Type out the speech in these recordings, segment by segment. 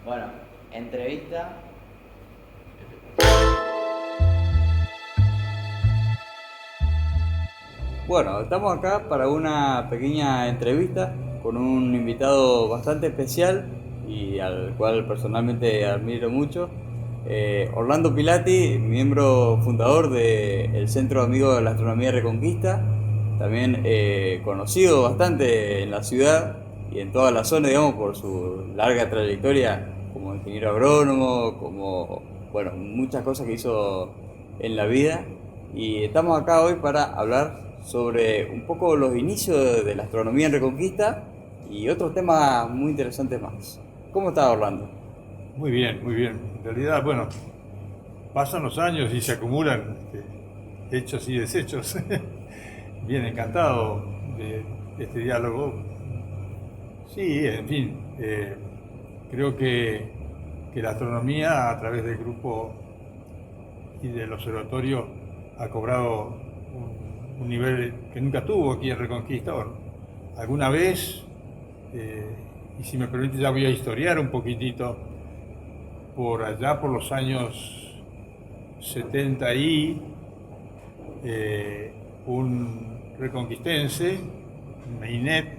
Bueno, entrevista. Bueno, estamos acá para una pequeña entrevista con un invitado bastante especial y al cual personalmente admiro mucho. Orlando Pilati, miembro fundador del Centro Amigo de la Astronomía Reconquista, también conocido bastante en la ciudad y en toda la zona, digamos, por su larga trayectoria como ingeniero agrónomo, como, bueno, muchas cosas que hizo en la vida. Y estamos acá hoy para hablar sobre un poco los inicios de la astronomía en Reconquista y otros temas muy interesantes más. ¿Cómo está Orlando? Muy bien, muy bien. En realidad, bueno, pasan los años y se acumulan hechos y desechos. Bien, encantado de este diálogo. Sí, en fin, creo que la astronomía a través del grupo y del observatorio ha cobrado un nivel que nunca tuvo aquí en Reconquista. Bueno, alguna vez, y si me permite ya voy a historiar un poquitito, por allá por los años 70 y un reconquistense, Meinet,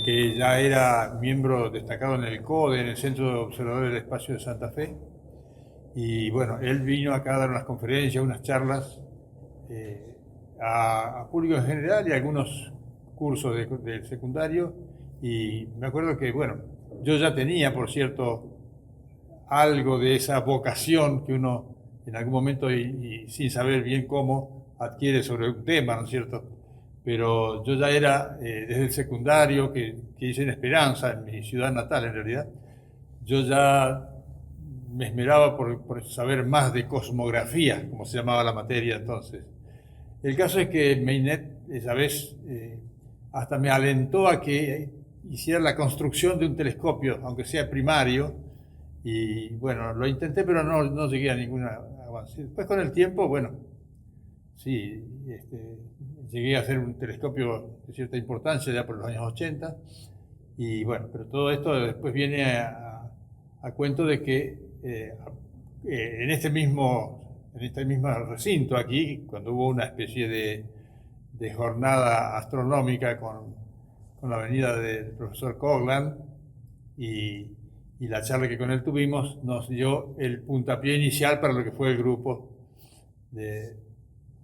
que ya era miembro destacado en el CODE, en el Centro de Observadores del Espacio de Santa Fe. Y bueno, él vino acá a dar unas conferencias, unas charlas eh, a público en general y algunos cursos del secundario. Y me acuerdo que, bueno, yo ya tenía, por cierto, algo de esa vocación que uno en algún momento y sin saber bien cómo adquiere sobre un tema, ¿no es cierto? Pero yo ya era, desde el secundario, que hice en Esperanza, en mi ciudad natal en realidad, yo ya me esmeraba por saber más de cosmografía, como se llamaba la materia entonces. El caso es que Meinet, esa vez, hasta me alentó a que hiciera la construcción de un telescopio, aunque sea primario, y bueno, lo intenté, pero no llegué a ningún avance. Después con el tiempo, bueno, sí, llegué a hacer un telescopio de cierta importancia ya por los años 80, y bueno, pero todo esto después viene a cuento de que en este mismo recinto aquí, cuando hubo una especie de jornada astronómica con la venida del profesor Coglan y, y la charla que con él tuvimos, nos dio el puntapié inicial para lo que fue el grupo de,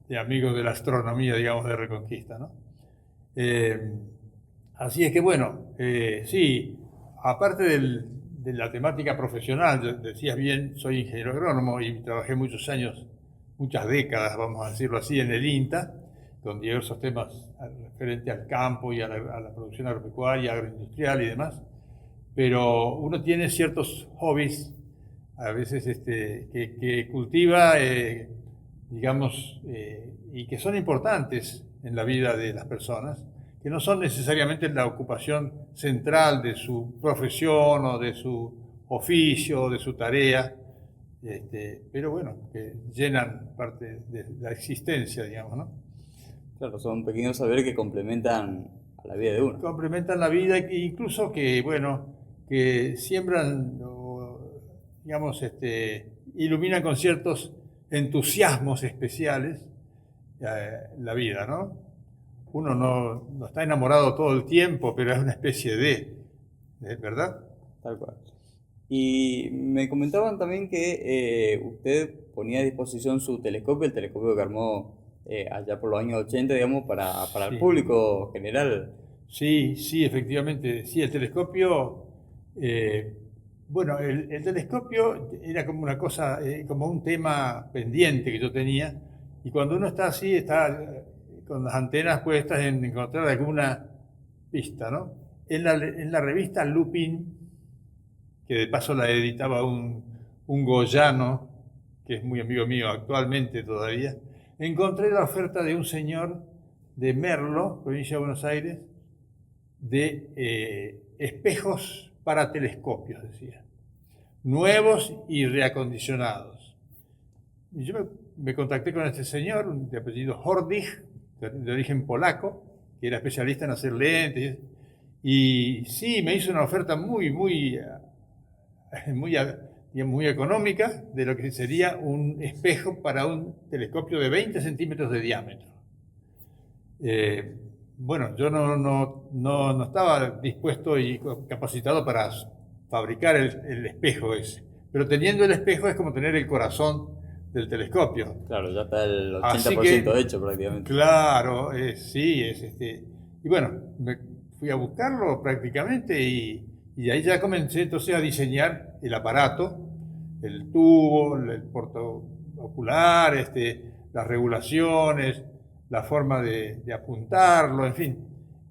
de amigos de la astronomía, digamos, de Reconquista, ¿no? Eh, Así es que bueno, sí, aparte de la temática profesional, decías bien, soy ingeniero agrónomo y trabajé muchos años, muchas décadas, vamos a decirlo así, en el INTA, con diversos temas referentes al campo y a la producción agropecuaria, agroindustrial y demás. Pero uno tiene ciertos hobbies, a veces que cultiva, digamos, y que son importantes en la vida de las personas, que no son necesariamente la ocupación central de su profesión o de su oficio o de su tarea, pero bueno, que llenan parte de la existencia, digamos, ¿no? Claro, son pequeños saberes que complementan a la vida de uno. Complementan la vida e incluso que, bueno, que siembran, digamos, iluminan con ciertos entusiasmos especiales la vida, ¿no? Uno no está enamorado todo el tiempo, pero es una especie ¿verdad? Tal cual. Y me comentaban también que usted ponía a disposición su telescopio, el telescopio que armó allá por los años 80, digamos, para el Sí. público general. Sí, sí, efectivamente. Sí, el telescopio, eh, bueno, el telescopio era como una cosa, como un tema pendiente que yo tenía. Y cuando uno está así, está con las antenas puestas en encontrar alguna pista, ¿no? En la revista Lupin, que de paso la editaba un goyano, que es muy amigo mío actualmente todavía, encontré la oferta de un señor de Merlo, provincia de Buenos Aires, de espejos para telescopios, decía, nuevos y reacondicionados. Y yo me contacté con este señor de apellido Hordig, de origen polaco, que era especialista en hacer lentes. Y sí, me hizo una oferta muy, muy muy económica de lo que sería un espejo para un telescopio de 20 centímetros de diámetro. Bueno, yo no estaba dispuesto y capacitado para fabricar el espejo ese, pero teniendo el espejo es como tener el corazón del telescopio. Claro, ya está el Así 80% que, hecho prácticamente. claro, sí, y bueno, me fui a buscarlo prácticamente y ahí ya comencé entonces a diseñar el aparato, el tubo, el portaocular, las regulaciones, la forma de apuntarlo, en fin.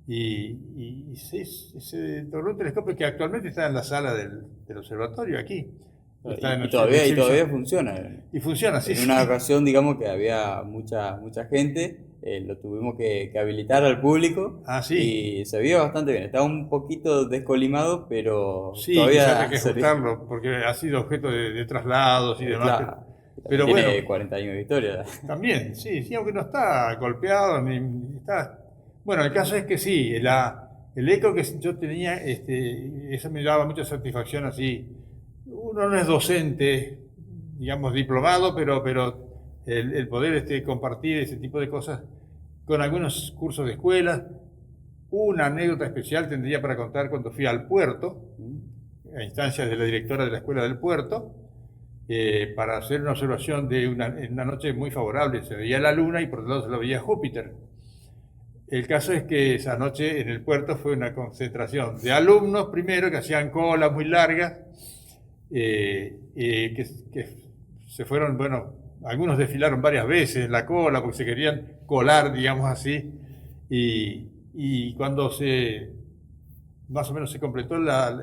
Y ese tornó un telescopio que actualmente está en la sala del observatorio aquí. Está Y todavía funciona. Y funciona, sí. En una ocasión, digamos que había mucha gente, lo tuvimos que habilitar al público. Ah, sí. Y se veía bastante bien. Estaba un poquito descolimado, pero Sí, todavía quizás hay que ajustarlo, porque ha sido objeto de traslados y demás. Claro. Pero tiene bueno, 40 años de historia. también, sí, aunque no está golpeado, ni está... Bueno, el caso es que sí, el eco que yo tenía, eso me daba mucha satisfacción así. Uno no es docente, digamos, diplomado, pero el poder compartir ese tipo de cosas con algunos cursos de escuela. Una anécdota especial tendría para contar cuando fui al puerto, a instancias de la directora de la escuela del puerto, para hacer una observación en una noche muy favorable. Se veía la luna y por otro lado se lo veía Júpiter. El caso es que esa noche en el puerto fue una concentración de alumnos primero que hacían colas muy largas, que se fueron, bueno, algunos desfilaron varias veces en la cola porque se querían colar, digamos así, y cuando más o menos se completó la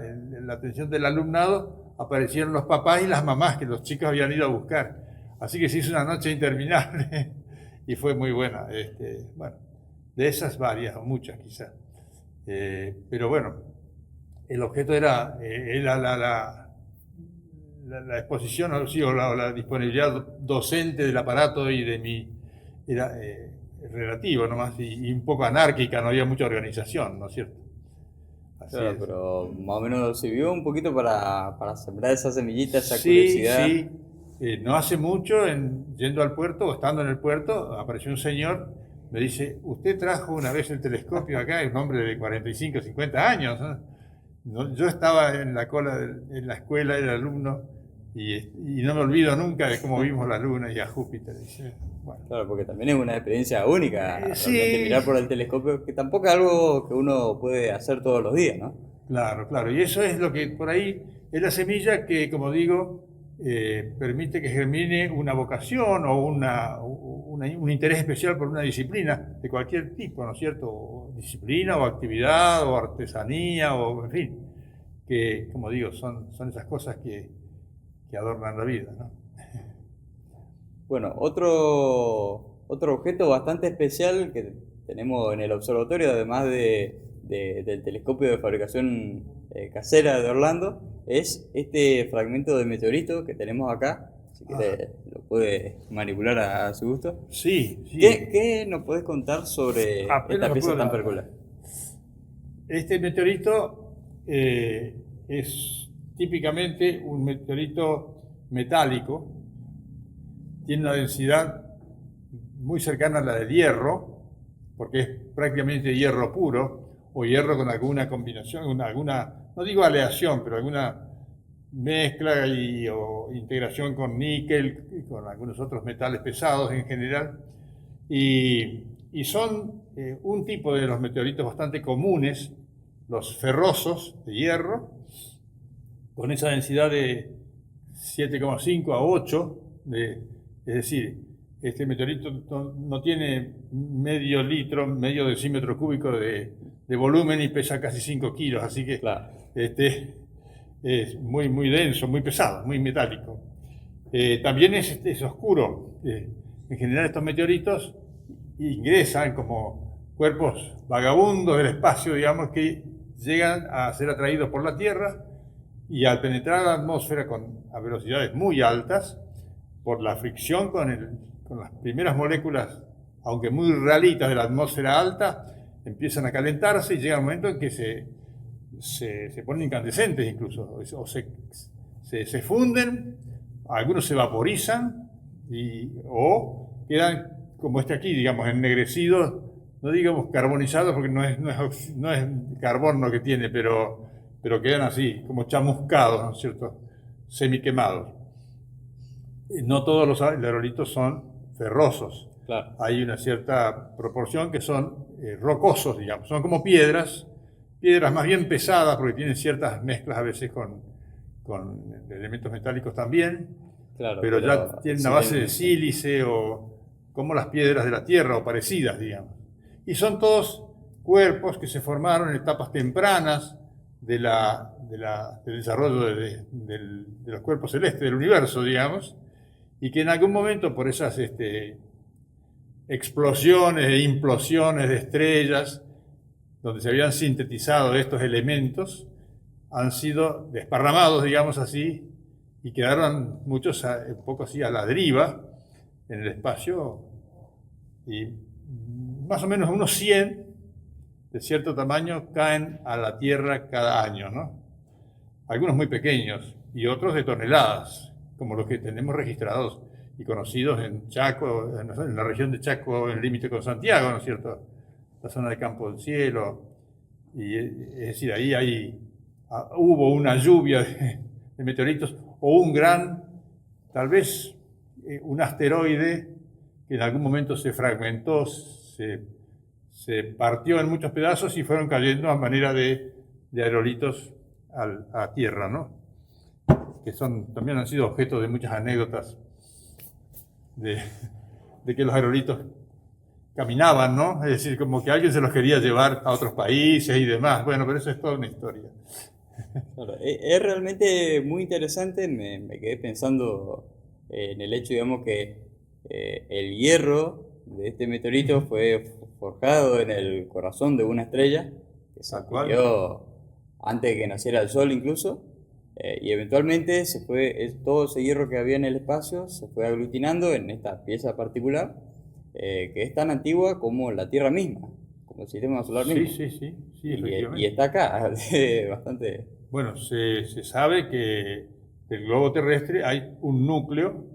atención del alumnado, aparecieron los papás y las mamás que los chicos habían ido a buscar. Así que se hizo una noche interminable y fue muy buena. Bueno, de esas varias, o muchas quizás. Pero bueno, el objeto era la exposición o la disponibilidad docente del aparato y de mí. Era relativo nomás y un poco anárquica, no había mucha organización, ¿no es cierto? Así Claro, es. pero más o menos sirvió un poquito para sembrar esa semillita, esa Sí, curiosidad. sí. No hace mucho, yendo al puerto o estando en el puerto, apareció un señor, me dice, usted trajo una vez el telescopio acá, es un hombre de 45, 50 años. ¿No? Yo estaba en la cola, en la escuela, era alumno, y no me olvido nunca de cómo vimos la luna y a Júpiter. Dice, bueno. Claro, porque también es una experiencia única, Sí. realmente mirar por el telescopio, que tampoco es algo que uno puede hacer todos los días, ¿no? Claro, claro. Y eso es lo que por ahí es la semilla que, como digo, permite que germine una vocación o un interés especial por una disciplina de cualquier tipo, ¿no es cierto? O disciplina o actividad o artesanía o, en fin, que, como digo, son esas cosas que adornan la vida, ¿no? Bueno, otro objeto bastante especial que tenemos en el observatorio, además del telescopio de fabricación casera de Orlando, es este fragmento de meteorito que tenemos acá. Si quieres, lo puede manipular a su gusto. Sí, sí. ¿Qué nos podés contar sobre esta pieza tan particular? Este meteorito es típicamente un meteorito metálico. Tiene una densidad muy cercana a la del hierro, porque es prácticamente hierro puro, o hierro con alguna combinación, no digo aleación, pero alguna mezcla o integración con níquel y con algunos otros metales pesados en general. Y son un tipo de los meteoritos bastante comunes, los ferrosos de hierro, con esa densidad de 7,5 a 8, es decir, este meteorito no tiene medio decímetro cúbico de volumen y pesa casi 5 kilos, así que claro, es muy, muy denso, muy pesado, muy metálico. También es oscuro. En general estos meteoritos ingresan como cuerpos vagabundos del espacio, digamos, que llegan a ser atraídos por la Tierra y al penetrar la atmósfera a velocidades muy altas, por la fricción con las primeras moléculas, aunque muy realitas de la atmósfera alta, empiezan a calentarse y llega un momento en que se ponen incandescentes incluso, o se funden, algunos se vaporizan o quedan como este aquí, digamos, ennegrecidos, no digamos carbonizados porque no es carbón lo que tiene, pero quedan así, como chamuscados, ¿no es cierto? Semiquemados. No todos los aerolitos son ferrosos. Claro. Hay una cierta proporción que son rocosos, digamos, son como piedras más bien pesadas porque tienen ciertas mezclas a veces con elementos metálicos también, Claro, pero ya tienen una base de sílice o como las piedras de la Tierra o parecidas, digamos. Y son todos cuerpos que se formaron en etapas tempranas del desarrollo de los cuerpos celestes del universo, digamos, y que en algún momento por esas explosiones e implosiones de estrellas, donde se habían sintetizado estos elementos, han sido desparramados, digamos así, y quedaron muchos un poco así a la deriva en el espacio, y más o menos unos 100 de cierto tamaño caen a la Tierra cada año, ¿no? Algunos muy pequeños y otros de toneladas, como los que tenemos registrados y conocidos en Chaco, en la región de Chaco, en el límite con Santiago, ¿no es cierto? La zona de Campo del Cielo, y es decir, ahí hubo una lluvia de meteoritos o un gran, tal vez un asteroide que en algún momento se fragmentó, se partió en muchos pedazos y fueron cayendo a manera de aerolitos a tierra, ¿no? Que también han sido objeto de muchas anécdotas de que los aerolitos caminaban, ¿no? Es decir, como que alguien se los quería llevar a otros países y demás. Bueno, pero eso es toda una historia. Claro, es realmente muy interesante, me quedé pensando en el hecho, digamos, que el hierro de este meteorito fue forjado en el corazón de una estrella que se adquirió antes de que naciera el Sol incluso, y eventualmente todo ese hierro que había en el espacio se fue aglutinando en esta pieza particular, que es tan antigua como la Tierra misma, como el sistema solar mismo. Sí, y está acá, bastante... Bueno, se sabe que del globo terrestre hay un núcleo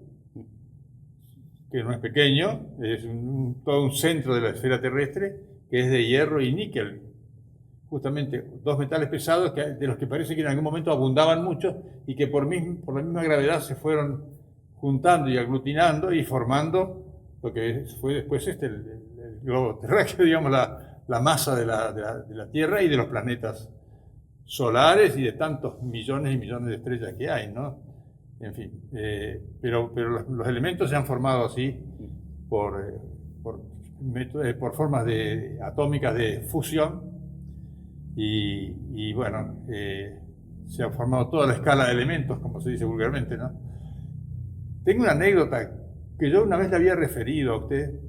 que no es pequeño, es todo un centro de la esfera terrestre que es de hierro y níquel. Justamente dos metales pesados de los que parece que en algún momento abundaban mucho y que por la misma gravedad se fueron juntando y aglutinando y formando lo que fue después el globo terráqueo, digamos, la masa de la Tierra y de los planetas solares y de tantos millones y millones de estrellas que hay, ¿no? En fin, pero los elementos se han formado así por formas atómicas de fusión y bueno, se ha formado toda la escala de elementos, como se dice vulgarmente, ¿no? Tengo una anécdota que yo una vez le había referido a usted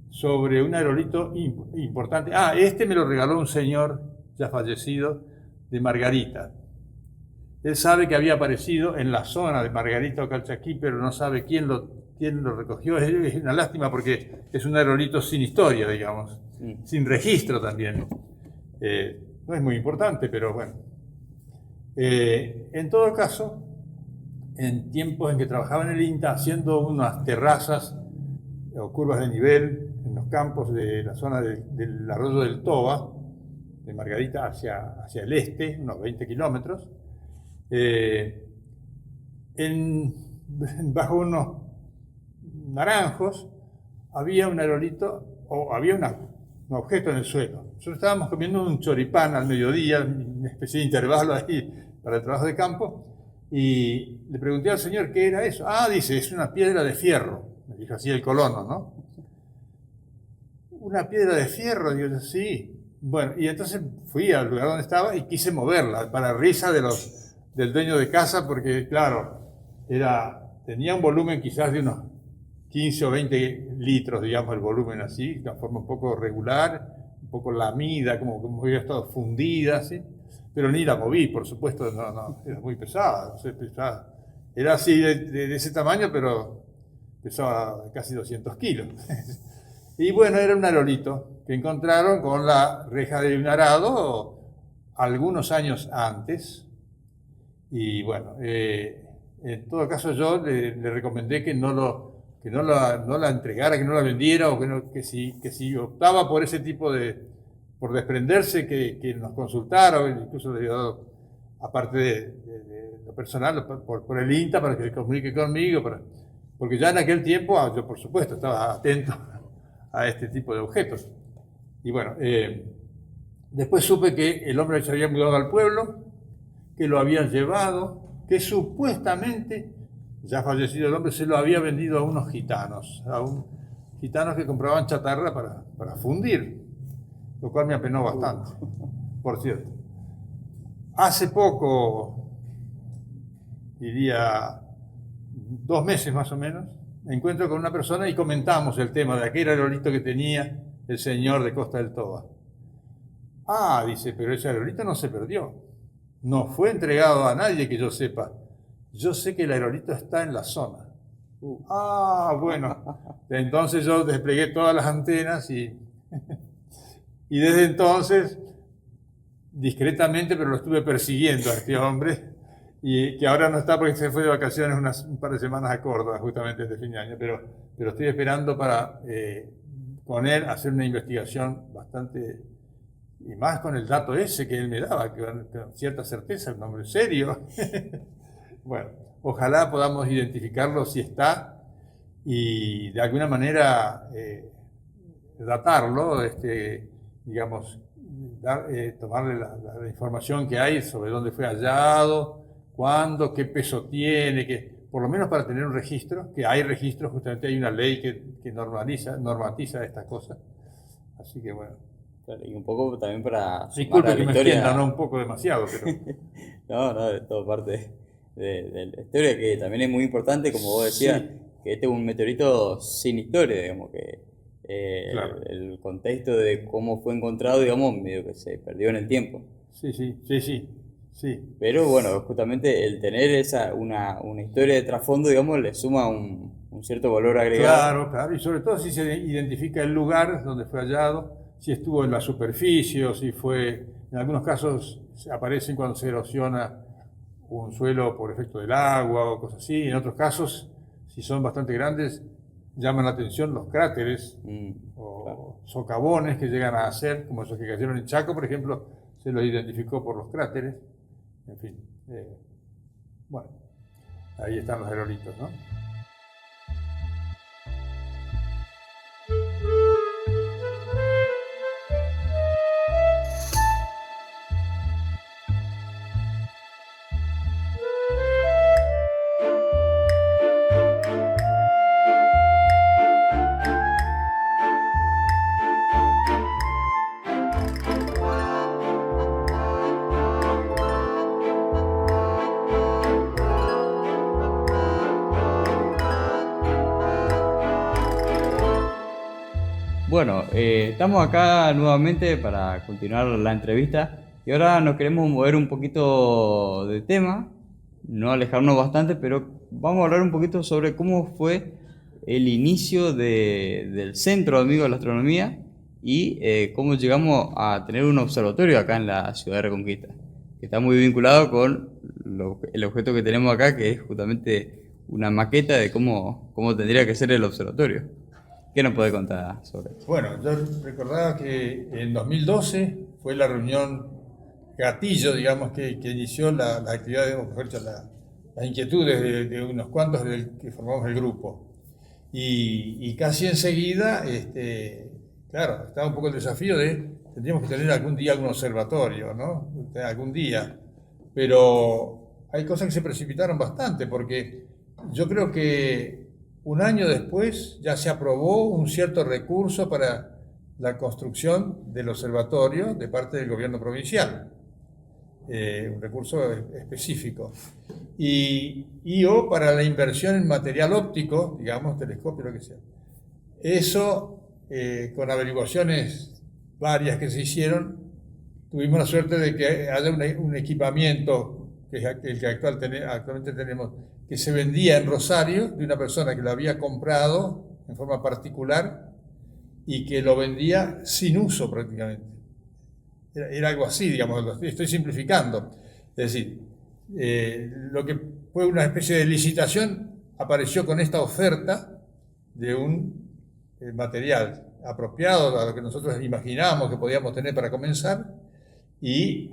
sobre un aerolito importante. Este me lo regaló un señor ya fallecido de Margarita. Él sabe que había aparecido en la zona de Margarita o Calchaquí, pero no sabe quién lo recogió. Es una lástima porque es un aerolito sin historia, digamos, sin registro también. No es muy importante, pero bueno. En todo caso, en tiempos en que trabajaba en el INTA haciendo unas terrazas o curvas de nivel en los campos de la zona del arroyo del Toba, de Margarita hacia el este, unos 20 kilómetros, bajo unos naranjos había un aerolito, o había un objeto en el suelo. Nosotros estábamos comiendo un choripán al mediodía, una especie de intervalo ahí para el trabajo de campo, y le pregunté al señor qué era eso. Dice, es una piedra de fierro, me dijo así el colono, ¿no? ¿Una piedra de fierro? Digo, sí. Bueno, y entonces fui al lugar donde estaba y quise moverla, para risa del dueño de casa, porque claro, tenía un volumen quizás de unos 15 o 20 litros, digamos, el volumen así, de una forma un poco regular, un poco lamida, como hubiera estado fundida, ¿sí? Pero ni la moví, por supuesto, no, era muy pesada, era así de ese tamaño, pero pesaba casi 200 kilos. Y bueno, era un aerolito que encontraron con la reja de un arado algunos años antes, Y bueno, en todo caso yo le recomendé que no la entregara, que no la vendiera, o que si optaba por ese tipo por desprenderse, que nos consultara, o incluso le había dado, aparte de lo personal, por el INTA, para que se comunique conmigo, porque ya en aquel tiempo yo por supuesto estaba atento a este tipo de objetos. Y bueno, después supe que el hombre se había mudado al pueblo, que lo habían llevado, que supuestamente, ya fallecido el hombre, se lo había vendido a unos gitanos, gitanos que compraban chatarra para fundir, lo cual me apenó bastante, por cierto. Hace poco, diría 2 meses más o menos, me encuentro con una persona y comentamos el tema de aquel aerolito que tenía el señor de Costa del Toba. Ah, dice, pero ese aerolito no se perdió. No fue entregado a nadie que yo sepa. Yo sé que el aerolito está en la zona. Ah, bueno. Entonces yo desplegué todas las antenas y desde entonces, discretamente, pero lo estuve persiguiendo a este hombre, y que ahora no está porque se fue de vacaciones un par de semanas a Córdoba, justamente este fin de año, pero estoy esperando para con él hacer una investigación bastante, y más con el dato ese que él me daba, que con cierta certeza, un hombre serio. Bueno, ojalá podamos identificarlo si está y de alguna manera datarlo, digamos, tomarle la información que hay sobre dónde fue hallado, cuándo, qué peso tiene, por lo menos para tener un registro, que hay registros, justamente hay una ley que normatiza estas cosas. Así que bueno. Claro, y un poco también para disculpe que me extienda, ¿no? Un poco demasiado, pero... No, de todo parte de la historia, que también es muy importante, como vos decías, sí, que este es un meteorito sin historia, digamos, que claro, el contexto de cómo fue encontrado, digamos, medio que se perdió en el tiempo. Sí. Pero bueno, justamente el tener una historia de trasfondo, digamos, le suma un cierto valor agregado. Claro, y sobre todo si se identifica el lugar donde fue hallado, si estuvo en la superficie o si fue, en algunos casos aparecen cuando se erosiona un suelo por efecto del agua o cosas así, en otros casos, si son bastante grandes, llaman la atención los cráteres o claro, socavones que llegan a hacer, como esos que cayeron en Chaco, por ejemplo, se los identificó por los cráteres. En fin, bueno, ahí están los aerolitos, ¿no? Bueno, estamos acá nuevamente para continuar la entrevista y ahora nos queremos mover un poquito de tema, no alejarnos bastante, pero vamos a hablar un poquito sobre cómo fue el inicio del Centro de Amigos de la Astronomía y cómo llegamos a tener un observatorio acá en la ciudad de Reconquista, que está muy vinculado con el objeto que tenemos acá, que es justamente una maqueta de cómo tendría que ser el observatorio. ¿Qué nos puede contar sobre eso? Bueno, yo recordaba que en 2012 fue la reunión gatillo, digamos, que inició la actividad, las inquietudes de unos cuantos que formamos el grupo. Y casi enseguida, claro, estaba un poco el desafío tendríamos que tener algún día algún observatorio, ¿no? Algún día. Pero hay cosas que se precipitaron bastante, porque yo creo que un año después ya se aprobó un cierto recurso para la construcción del observatorio de parte del gobierno provincial, un recurso específico. O para la inversión en material óptico, digamos, telescopio, lo que sea. Eso, con averiguaciones varias que se hicieron, tuvimos la suerte de que haya un equipamiento, que es el que actualmente tenemos, que se vendía en Rosario de una persona que lo había comprado en forma particular y que lo vendía sin uso prácticamente. Era algo así, digamos, lo estoy simplificando. Es decir, lo que fue una especie de licitación apareció con esta oferta de un material apropiado a lo que nosotros imaginábamos que podíamos tener para comenzar y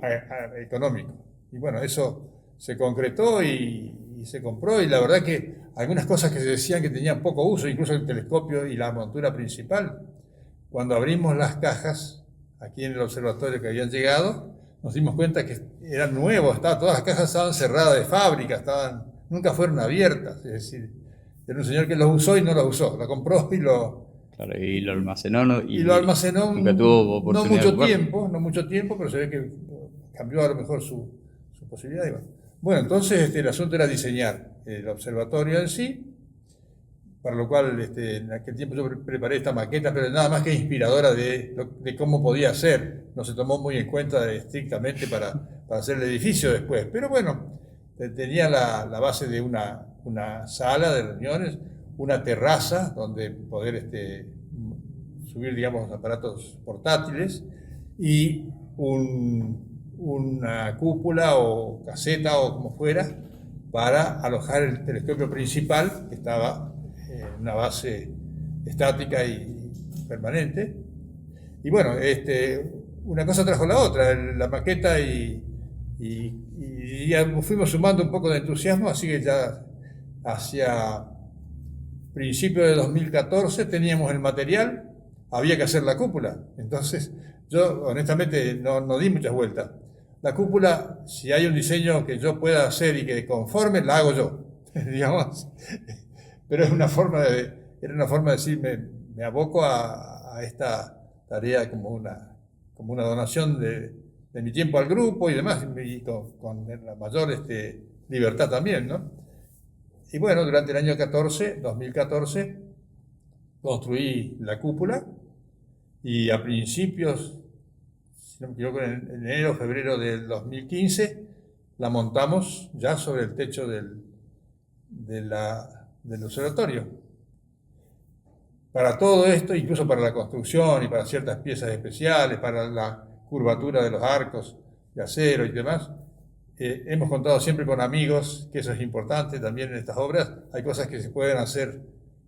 económico. Y bueno, eso se concretó y se compró, y la verdad que algunas cosas que se decían que tenían poco uso, incluso el telescopio y la montura principal, cuando abrimos las cajas aquí en el observatorio que habían llegado, nos dimos cuenta que eran nuevos, todas las cajas estaban cerradas de fábrica, nunca fueron abiertas, es decir, era un señor que los usó y no los usó, lo compró y lo... Claro, y lo almacenó, ¿no? Y lo almacenó nunca tuvo oportunidad no mucho tiempo, pero se ve que cambió a lo mejor su posibilidad. Bueno, entonces el asunto era diseñar el observatorio en sí, para lo cual en aquel tiempo yo preparé esta maqueta, pero nada más que inspiradora de cómo podía ser. No se tomó muy en cuenta estrictamente para hacer el edificio después. Pero bueno, tenía la base de una sala de reuniones, una terraza donde poder subir, digamos, aparatos portátiles y una cúpula o caseta o como fuera para alojar el telescopio principal, que estaba en una base estática y permanente. Y bueno, una cosa trajo la otra, la maqueta y ya fuimos sumando un poco de entusiasmo, así que ya hacia principios de 2014 teníamos el material, había que hacer la cúpula. Entonces yo honestamente no di muchas vueltas. La cúpula, si hay un diseño que yo pueda hacer y que conforme, la hago yo, digamos. Pero era una forma de decir, me aboco a esta tarea como una donación de mi tiempo al grupo y demás, y con la mayor libertad también, ¿no? Y bueno, durante el año 2014, construí la cúpula y a principios, si no me equivoco, en enero o febrero del 2015, la montamos ya sobre el techo del observatorio. Para todo esto, incluso para la construcción y para ciertas piezas especiales, para la curvatura de los arcos de acero y demás, hemos contado siempre con amigos, que eso es importante también en estas obras. Hay cosas que se pueden hacer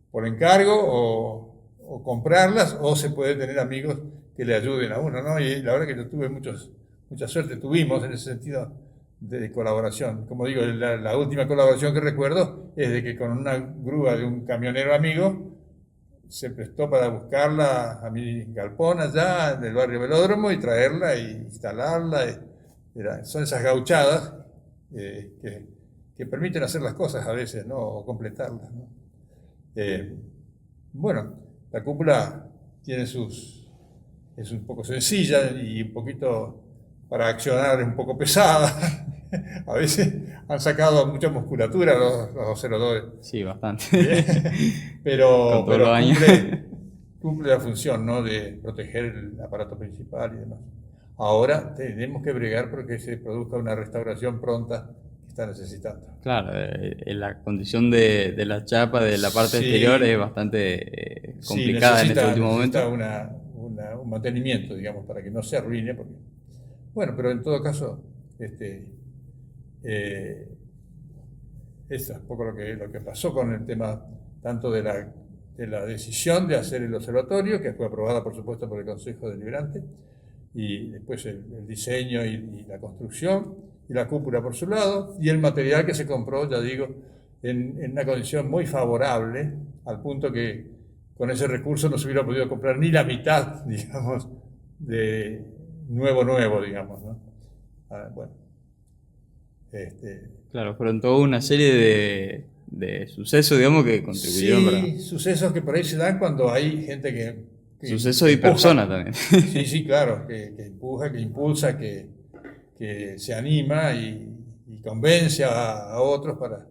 por encargo o comprarlas, o se puede tener amigos que le ayuden a uno, ¿no? Y la verdad que yo tuve mucha suerte, tuvimos en ese sentido de colaboración. Como digo, la última colaboración que recuerdo es de que con una grúa de un camionero amigo se prestó para buscarla a mi galpón allá en el barrio Velódromo y traerla e instalarla. Son esas gauchadas que permiten hacer las cosas a veces, ¿no? O completarlas, ¿no? Bueno, la cúpula es un poco sencilla y un poquito para accionar un poco pesada. A veces han sacado mucha musculatura los observadores. Sí, bastante. Pero cumple la función, ¿no? De proteger el aparato principal y demás. Ahora tenemos que bregar porque se produzca una restauración pronta que está necesitando. Claro, la condición de la chapa de la parte exterior es bastante complicada en este último momento. Necesita un mantenimiento, digamos, para que no se arruine. Bueno, pero en todo caso, eso es un poco lo que pasó con el tema tanto de la decisión de hacer el observatorio, que fue aprobada por supuesto por el Consejo Deliberante, y después el diseño y la construcción, y la cúpula por su lado, y el material que se compró, ya digo, en una condición muy favorable, al punto que con ese recurso no se hubiera podido comprar ni la mitad, digamos, de nuevo, digamos, ¿no? Bueno. Claro, fueron toda una serie de sucesos, digamos, que contribuyeron para... sucesos que por ahí se dan cuando hay gente que sucesos y personas también. Sí, claro, que empuja, que impulsa, que se anima y convence a otros para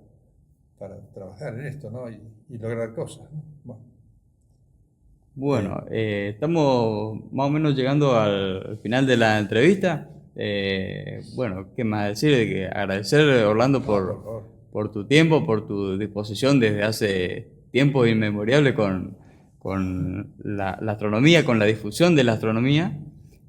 trabajar en esto, ¿no? Y lograr cosas, ¿no? Bueno, estamos más o menos llegando al final de la entrevista. Bueno, ¿qué más decir? Que agradecer, Orlando, por tu tiempo, por tu disposición desde hace tiempo inmemoriable con la astronomía, con la difusión de la astronomía.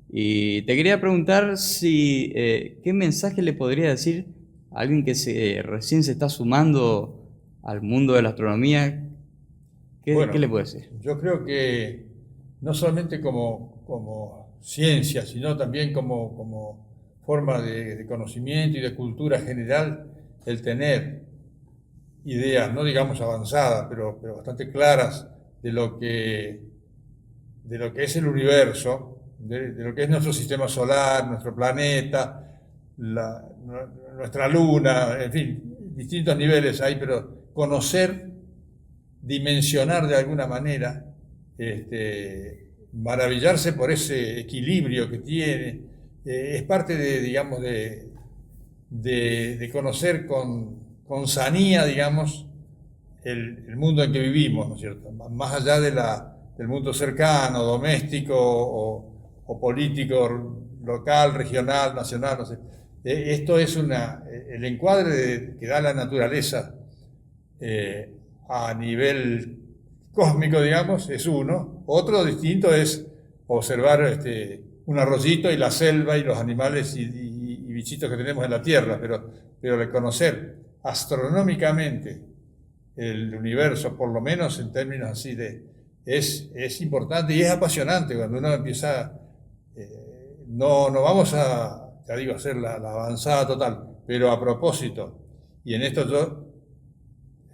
Y te quería preguntar qué mensaje le podría decir alguien que recién se está sumando al mundo de la astronomía, Bueno, ¿qué le puede decir? yo creo que no solamente como ciencia, sino también como forma de conocimiento y de cultura general, el tener ideas, no digamos avanzadas, pero bastante claras de lo que es el universo, de lo que es nuestro sistema solar, nuestro planeta, nuestra luna, en fin, distintos niveles hay, pero conocer, dimensionar de alguna manera, maravillarse por ese equilibrio que tiene, es parte digamos, de conocer con sanía, digamos, el mundo en que vivimos, ¿no es cierto? Más allá del mundo cercano, doméstico o político, local, regional, nacional, no sé. Esto es el encuadre que da la naturaleza a nivel cósmico, digamos, es uno. Otro distinto es observar un arroyito y la selva y los animales y bichitos que tenemos en la Tierra, pero el conocer astronómicamente el universo, por lo menos en términos así es importante y es apasionante cuando uno empieza, no vamos ya digo, hacer la avanzada total, pero a propósito, y en esto yo,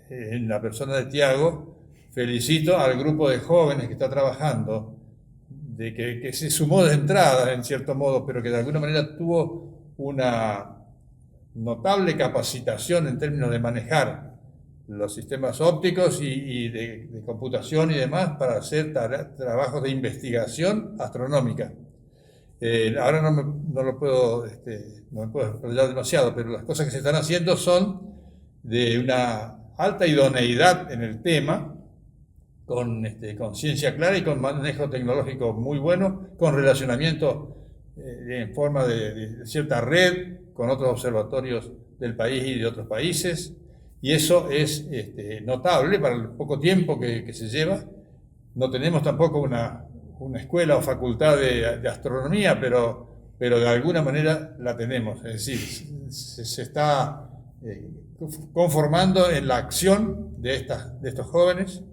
en la persona de Tiago, felicito al grupo de jóvenes que está trabajando, de que se sumó de entrada en cierto modo, pero que de alguna manera tuvo una notable capacitación en términos de manejar los sistemas ópticos y de computación y demás para hacer trabajos de investigación astronómica. Ahora no me puedo explayar demasiado, pero las cosas que se están haciendo son de una alta idoneidad en el tema, con ciencia clara y con manejo tecnológico muy bueno, con relacionamiento en forma de cierta red con otros observatorios del país y de otros países, y eso es notable para el poco tiempo que se lleva. No tenemos tampoco una escuela o facultad de astronomía, pero de alguna manera la tenemos, es decir, se está conformando en la acción de estos jóvenes.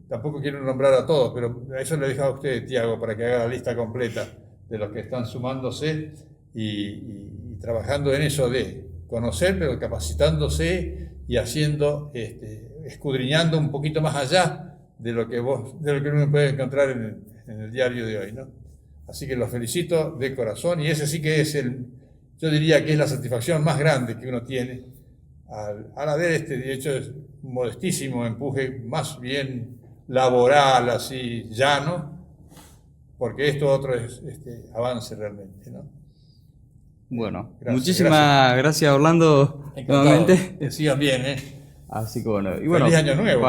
Tampoco quiero nombrar a todos, pero a eso le he dejado a usted, Tiago, para que haga la lista completa de los que están sumándose y trabajando en eso de conocer, pero capacitándose y haciendo, escudriñando un poquito más allá de lo que uno puede encontrar en el diario de hoy, ¿no? Así que los felicito de corazón, y ese sí que es yo diría que es la satisfacción más grande que uno tiene al haber de hecho es un modestísimo empuje, más bien laboral, así, llano, porque esto otro es avance realmente, ¿no? Bueno, muchísimas gracias Orlando. Encantado. Nuevamente. Que sigan bien, Así que bueno. Y bueno, feliz año nuevo.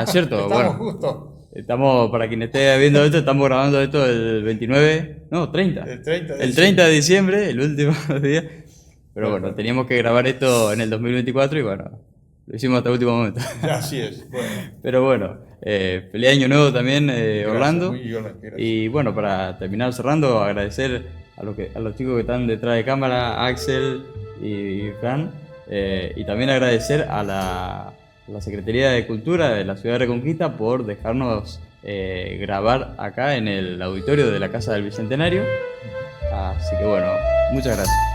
Cierto. Estamos bueno, justo. Estamos, para quien esté viendo esto, estamos grabando esto el 30. El 30 de diciembre, el último día. Pero bueno, teníamos que grabar esto en el 2024 y bueno, lo hicimos hasta el último momento. Así es. Bueno. Pero bueno, feliz año nuevo también, Orlando. Gracias. Y bueno, para terminar cerrando, agradecer a los chicos que están detrás de cámara, Axel y Fran, y también agradecer a la Secretaría de Cultura de la Ciudad de Reconquista por dejarnos grabar acá en el auditorio de la Casa del Bicentenario. Así que bueno, muchas gracias.